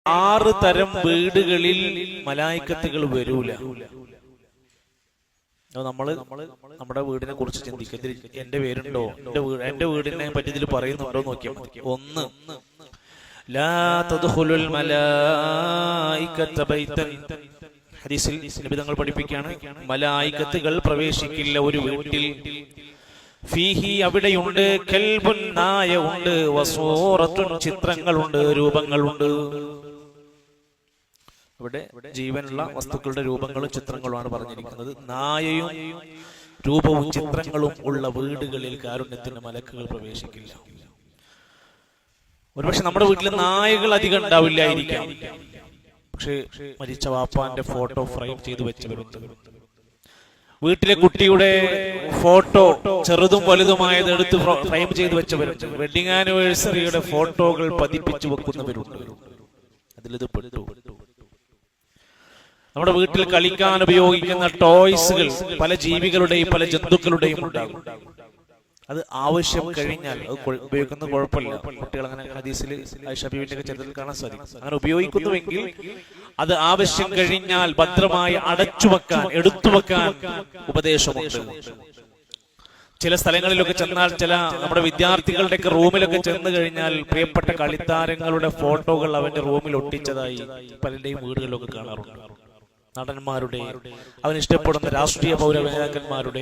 6 തരം വീടുകളിൽ മലായിക്കത്തുകൾ വരൂല. നമ്മള് നമ്മുടെ വീടിനെ കുറിച്ച് ചിന്തിക്കുക. എന്റെ പേരുണ്ടോ, എന്റെ വീടിനെ പറ്റി ഇതിൽ പറയുന്നുണ്ടോ നോക്കിയാൽ മതി. 1, ലാ തദ്ഖുലുൽ മലായികത ബൈതൻ. ഹദീസിൽ നബി തങ്ങൾ പഠിപ്പിക്കുകയാണ്, മലായികത്തുകൾ പ്രവേശിക്കില്ല ഒരു വീട്ടിൽ. ഫീഹി, അവിടെയുണ്ട്, കൽബുൻ, നായ ഉണ്ട്, വസൂറത്തുൻ, ചിത്രങ്ങളുണ്ട്, രൂപങ്ങളുണ്ട്. ഇവിടെ ജീവനുള്ള വസ്തുക്കളുടെ രൂപങ്ങളും ചിത്രങ്ങളുമാണ് പറഞ്ഞിരിക്കുന്നത്. നായയും രൂപവും ചിത്രങ്ങളും ഉള്ള വീടുകളിൽ കാരുണ്യത്തിന്റെ മലക്കുകൾ പ്രവേശിക്കില്ല. ഒരുപക്ഷെ നമ്മുടെ വീട്ടിൽ നായകൾ അധികം ഉണ്ടാവില്ലായിരിക്കാം, പക്ഷെ മരിച്ച വാപ്പാന്റെ ഫോട്ടോ ഫ്രെയിം ചെയ്തു വെച്ചവരുണ്ട്. വീട്ടിലെ കുട്ടിയുടെ ഫോട്ടോ ചെറുതും വലുതുമായത് എടുത്ത് ഫ്രെയിം ചെയ്തു വെച്ചവരുണ്ട്. വെഡിങ് ആനിവേഴ്സറിയുടെ ഫോട്ടോകൾ പതിപ്പിച്ചു വെക്കുന്നവരുണ്ട്. അതിലിത് പെട്ടു. നമ്മുടെ വീട്ടിൽ കളിക്കാൻ ഉപയോഗിക്കുന്ന ടോയ്സുകൾ പല ജീവികളുടെയും പല ജന്തുക്കളുടെയും ഉണ്ടാകും. അത് ആവശ്യം കഴിഞ്ഞാൽ അത് ഉപയോഗിക്കുന്ന കുഴപ്പമില്ല. കുട്ടികൾ അങ്ങനെ ഹദീസിൽ ആയിഷ ബീവിന്റെ ചരിത്രത്തിൽ കാണാൻ സാധിക്കും. അങ്ങനെ ഉപയോഗിക്കുന്നുവെങ്കിൽ അത് ആവശ്യം കഴിഞ്ഞാൽ ഭദ്രമായി അടച്ചുവെക്കാൻ, എടുത്തുവെക്കാൻ ഉപദേശമുണ്ട്. ചില സ്ഥലങ്ങളിലൊക്കെ ചെന്നാൽ, ചില നമ്മുടെ വിദ്യാർത്ഥികളുടെയൊക്കെ റൂമിലൊക്കെ ചെന്ന് കഴിഞ്ഞാൽ പ്രിയപ്പെട്ട കളിത്താരങ്ങളുടെ ഫോട്ടോകൾ അവന്റെ റൂമിൽ ഒട്ടിച്ചതായി പലരുടെയും വീടുകളിലൊക്കെ കാണാറുണ്ട്. നടന്മാരുടെ, അവൻ ഇഷ്ടപ്പെടുന്ന രാഷ്ട്രീയ പൗരനേതാക്കന്മാരുടെ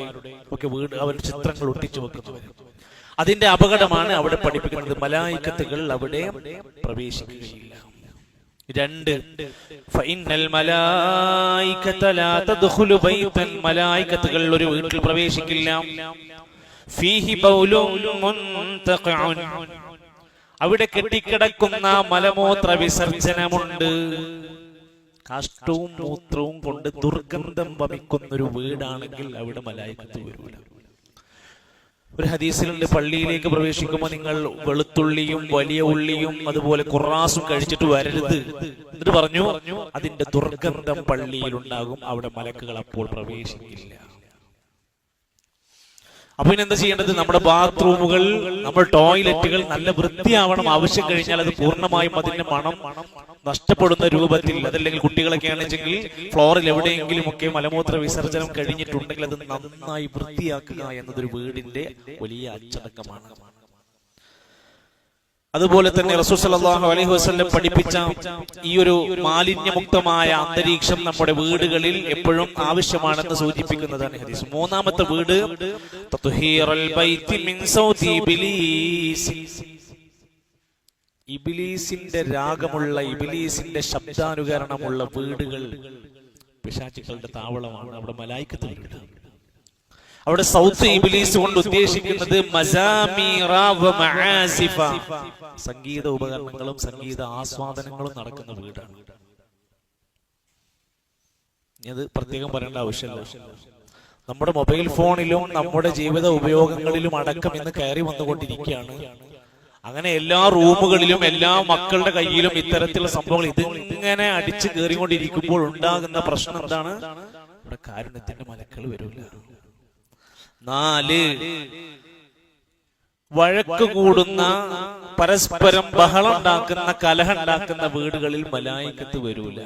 ഒക്കെ വീട് അവർ ചിത്രങ്ങൾ ഒട്ടിച്ചു വെക്കുന്നവർ. അതിന്റെ അപകടമാണ് അവിടെ പഠിപ്പിക്കുന്നത്. മലായികത്തുകൾ അവിടെ പ്രവേശിക്കുകയില്ല. 2, ഫഇന്നൽ മലായികത ലാ തദ്ഖുലു ബൈതൻ. മലായികത്തുകൾ ഒരു വീട്ടിൽ പ്രവേശിക്കില്ല. ഫീഹി ബൗലുൻ മുൻതഖഉൻ. അവിടെ കെട്ടിക്കിടക്കുന്ന മലമൂത്ര വിസർജനമുണ്ട്. കാഷ്ടവും മൂത്രവും കൊണ്ട് ദുർഗന്ധം വമിക്കുന്നൊരു വീടാണെങ്കിൽ അവിടെ മലായികത്ത് വരൂല. ഒരു ഹദീസിലുണ്ട്, പള്ളിയിലേക്ക് പ്രവേശിക്കുമ്പോൾ നിങ്ങൾ വെളുത്തുള്ളിയും വലിയ ഉള്ളിയും അതുപോലെ ഖുറാസും കഴിച്ചിട്ട് വരരുത്. എന്നിട്ട് പറഞ്ഞു, അതിന്റെ ദുർഗന്ധം പള്ളിയിൽ ഉണ്ടാകും, അവിടെ മലക്കുകൾ അപ്പോൾ പ്രവേശിക്കില്ല. അപ്പൊ ഇനി എന്താ ചെയ്യേണ്ടത്? നമ്മുടെ ബാത്റൂമുകൾ, നമ്മുടെ ടോയ്ലറ്റുകൾ നല്ല വൃത്തിയാവണം. ആവശ്യം കഴിഞ്ഞാൽ അത് പൂർണ്ണമായും അതിന്റെ മണം നഷ്ടപ്പെടുന്ന രൂപത്തിൽ, അതല്ലെങ്കിൽ കുട്ടികളൊക്കെ ആണെങ്കിൽ ഫ്ലോറിൽ എവിടെയെങ്കിലും ഒക്കെ മലമൂത്ര വിസർജനം കഴിഞ്ഞിട്ടുണ്ടെങ്കിൽ അത് നന്നായി വൃത്തിയാക്കുക എന്നതൊരു വീടിന്റെ വലിയ അച്ചടക്കമാണ്. അതുപോലെ തന്നെ റസൂൽ സല്ലല്ലാഹു അലൈഹി വസല്ലം പഠിപ്പിച്ച ഈ ഒരു മാലിന്യമുക്തമായ അന്തരീക്ഷം നമ്മുടെ വീടുകളിൽ എപ്പോഴും ആവശ്യമാണെന്ന് സൂചിപ്പിക്കുന്നതാണ് ഹദീസ്. 3-ാമത്തെ വീട്, തത്ഹീറുൽ ബൈത്തി മിൻ സൗതി ഇബ്ലീസ്. ഇബ്ലീസിന്റെ രാഗമുള്ള, ഇബ്ലീസിന്റെ ശബ്ദാനുകരണമുള്ള വീടുകൾ പിശാചുക്കളുടെ താവളമാണ്. അവിടെ മലായികത്ത് വരില്ല. അവിടെ സൗത്ത് ഇബ്ലീസ് കൊണ്ട് ഉദ്ദേശിക്കുന്നത് മസാമീറ വ മആസിഫ, സംഗീത ഉപകരണങ്ങളും സംഗീത ആസ്വാദനങ്ങളും നടക്കുന്ന വീടാണ്. ഇത് പ്രത്യേകം പറയേണ്ട ആവശ്യമില്ല. നമ്മുടെ മൊബൈൽ ഫോണിലും നമ്മുടെ ജീവിത ഉപയോഗങ്ങളിലും അടക്കം ഇന്ന് കയറി വന്നുകൊണ്ടിരിക്കുകയാണ്. അങ്ങനെ എല്ലാ റൂമുകളിലും എല്ലാ മക്കളുടെ കയ്യിലും ഇത്തരത്തിലുള്ള സംഭവങ്ങൾ ഇതിങ്ങനെ അടിച്ചു കയറിക്കൊണ്ടിരിക്കുമ്പോൾ ഉണ്ടാകുന്ന പ്രശ്നം എന്താണ്? ഇവിടെ കാരുണ്യത്തിന്റെ മലക്കൾ വരില്ല. 4, വഴക്ക് കൂടുന്ന, പരസ്പരം ബഹളം ഉണ്ടാക്കുന്ന, കലഹം ഉണ്ടാക്കുന്ന വീടുകളിൽ മലായികത്ത് വരൂല.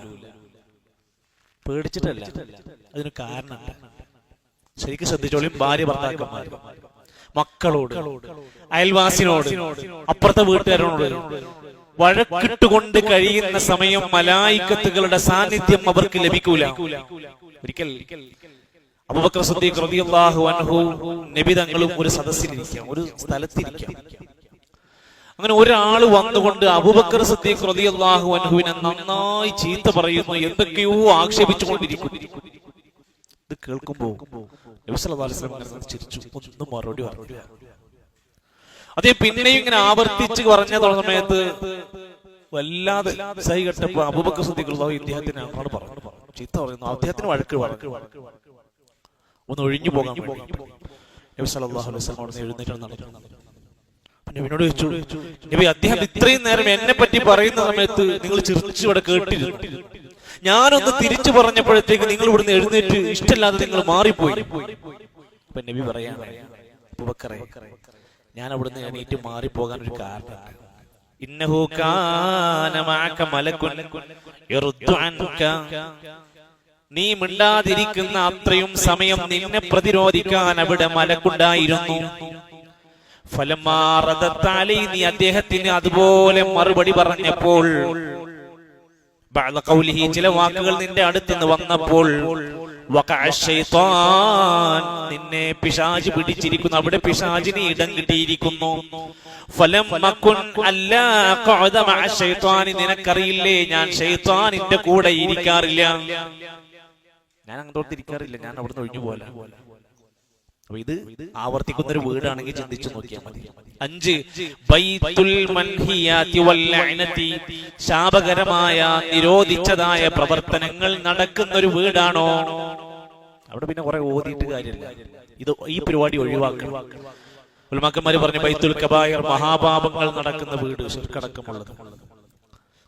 പേടിച്ചിട്ടല്ല, അതിന് കാരണമുണ്ട്. ശരിക്കും ശ്രദ്ധിച്ചോളിയും. ഭാര്യ ഭർത്താക്കന്മാർ, മക്കളോട്, അയൽവാസിനോട്, അപ്പുറത്തെ വീട്ടുകാരോട് വഴക്കിട്ടുകൊണ്ട് കഴിയുന്ന സമയം മലായികത്തുകളുടെ സാന്നിധ്യം അവർക്ക് ലഭിക്കൂല. ഒരിക്കൽ അബൂബക്കർ സിദ്ദീഖ് റളിയല്ലാഹു അൻഹു നബി തങ്ങളും ഒരു സദസ്സിലിരിക്കാം, ഒരു സ്ഥലത്തിരിക്കാം. അങ്ങനെ ഒരാൾ വന്നുകൊണ്ട് അബൂബക്കർ സിദ്ദീഖ് റളിയല്ലാഹു അൻഹുവിനെ നന്നായി ചീത്ത പറയുന്നു, എന്തൊക്കെയോ ആക്ഷേപിച്ചുകൊണ്ടിരിക്കുന്നു. ഇത് കേൾക്കുമ്പോ നബി സല്ലല്ലാഹു അലൈഹി വസല്ലം ചിരിച്ചു, ഒന്നും മറുപടി പറഞ്ഞു. അതേ പിന്നെയും ഇങ്ങനെ ആവർത്തിച്ച് പറഞ്ഞ സമയത്ത് വല്ലാതെ സഹികെട്ടപ്പോ അബൂബക്കർ സിദ്ദീഖ് റളിയല്ലാഹു ഇദ്ദേഹത്തിന് അങ്ങോട്ട് പറഞ്ഞു, ചീത്ത പറയുന്നു, അദ്ദേഹത്തിന് വഴക്ക് ഒന്ന് ഒഴിഞ്ഞു പോകാൻ വേണ്ടി നബി സല്ലല്ലാഹു അലൈഹി വസല്ലം എഴുന്നേറ്റ് നടന്നു. നബിയോട് ചോദിച്ചു, നബി, അദ്ദേഹം ഇത്രയും നേരം എന്നെ പറ്റി പറയുന്ന സമയത്ത് നിങ്ങൾ ചിരിച്ചു ഇവിടെ കേട്ടിരുന്നു. ഞാനൊന്ന് തിരിച്ചു പറഞ്ഞപ്പോഴത്തേക്ക് നിങ്ങൾ ഇവിടുന്ന് എഴുന്നേറ്റ് ഇഷ്ടമില്ലാതെ നിങ്ങൾ മാറിപ്പോയി. അപ്പൊ നബി പറയാണ്, അബൂബക്കറെ, ഞാൻ അവിടുന്ന് എണീറ്റ് മാറിപ്പോകാൻ ഒരു കാരണം. ഇന്നഹു കാന മഅക മലകുൻ യറുദ്ദു അൻക, നീ മിണ്ടാതിരിക്കുന്ന അത്രയും സമയം നിന്നെ പ്രതിരോധിക്കാൻ അവിടെ മലക്കുണ്ടായിരുന്നു. ഫലമാ റദത്ത അലൈഹി, നീ അദ്ദേഹത്തിന് അതുപോലെ മറുപടി പറഞ്ഞപ്പോൾ, ബഅദ ഖൗലിഹി, ചില വാക്കുകൾ നിന്റെ അടുത്തുനിന്ന് വന്നപ്പോൾ, വഖഅ ശൈത്താൻ, നിന്നെ പിശാച് പിടിച്ചിരിക്കുന്നു, അവിടെ പിശാചിന് ഇടം കിട്ടിയിരിക്കുന്നു. ഫലം മകുൻ അല്ലാ ഖഅദ മഅ ശൈത്താൻ, നിനക്കറിയില്ലേ ഞാൻ ശൈത്താനിന്റെ കൂടെ ഇരിക്കാറില്ല, ഞാൻ അങ്ങോട്ട് ഇരിക്കാറില്ല, ഞാൻ അവിടുന്ന് ഒഴിഞ്ഞു പോലെ. അപ്പൊ ഇത് ആവർത്തിക്കുന്ന ഒരു വീടാണെങ്കിൽ ചിന്തിച്ചു നോക്കിയാൽ മതി. 5 ബൈത്തുൽ മൻഹിയാതി വൽ ലഅനതി, ശാപകരമായ നിരോധിച്ചതായ പ്രവർത്തനങ്ങൾ നടക്കുന്ന ഒരു വീടാണോ? അവിടെ പിന്നെ കുറെ ഓതിയിട്ട് കാര്യമില്ല, ഇത് ഈ പരിപാടി ഒഴിവാക്കണം. ഉലമാക്കന്മാര് പറഞ്ഞു ബൈത്തുൽ കബായിർ, മഹാപാപങ്ങൾ നടക്കുന്ന വീട്, ശിർക്കടക്കമുള്ളത്,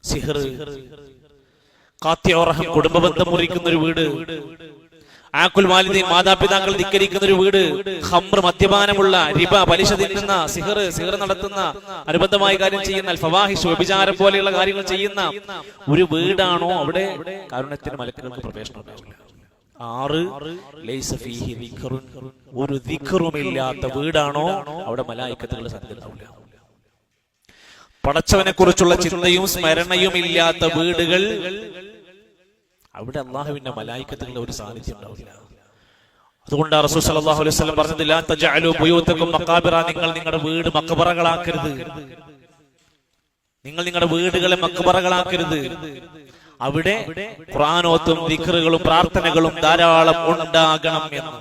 സിഹർ, ഖാത്തിഉർ റഹം, കുടുംബബന്ധം മുറിക്കുന്ന ഒരു വീട്, ആക്കുൽ വാലിദൈൻ, മാതാപിതാക്കൾ ധിക്കരിക്കുന്ന ഒരു വീട്, ഖംർ, മദ്യപാനമുള്ള, റിബ, പലിശ തിന്നുന്ന, സിഹർ നടത്തുന്ന, അനുബന്ധമായ കാര്യം ചെയ്യുന്ന, ഫവാഹിഷ്, വ്യഭിചാരം പോലെയുള്ള കാര്യങ്ങൾ ചെയ്യുന്ന ഒരു വീടാണോ അവിടെ കാരുണ്യത്തിന് മലക്കുകൾക്ക് പ്രവേശനം ഉണ്ടാവില്ല. 6 ലൈസ ഫീഹി ദിക്റുൻ, ഒരു ദിക്റുമില്ലാത്ത വീടാണോ അവിടെ മലായിക്കത്തുകൾ സന്നിധിയിലുണ്ടാവില്ല. പടച്ചവനെ കുറിച്ചുള്ള ചിന്തയും സ്മരണയും ഇല്ലാത്ത വീടുകൾ, അവിടെ അല്ലാഹുവിന്റെ മലായിക്കത്തുകളുടെ ഒരു സാന്നിധ്യം ഉണ്ടാവില്ല. അതുകൊണ്ടാണ് റസൂൽ സല്ലല്ലാഹു അലൈഹി വസല്ലം പറഞ്ഞത്, ലാ തജഅലു ബുയൂതകും മഖാബിറ, നിങ്ങൾ നിങ്ങളുടെ വീട് മഖബറകളാക്കരുത്, നിങ്ങൾ നിങ്ങളുടെ വീടുകളെ മഖബറകളാക്കരുത്. അവിടെ ഖുർആനോത്തും ദിക്റുകളും പ്രാർത്ഥനകളും ധാരാളം ഉണ്ടാകണം എന്ന്.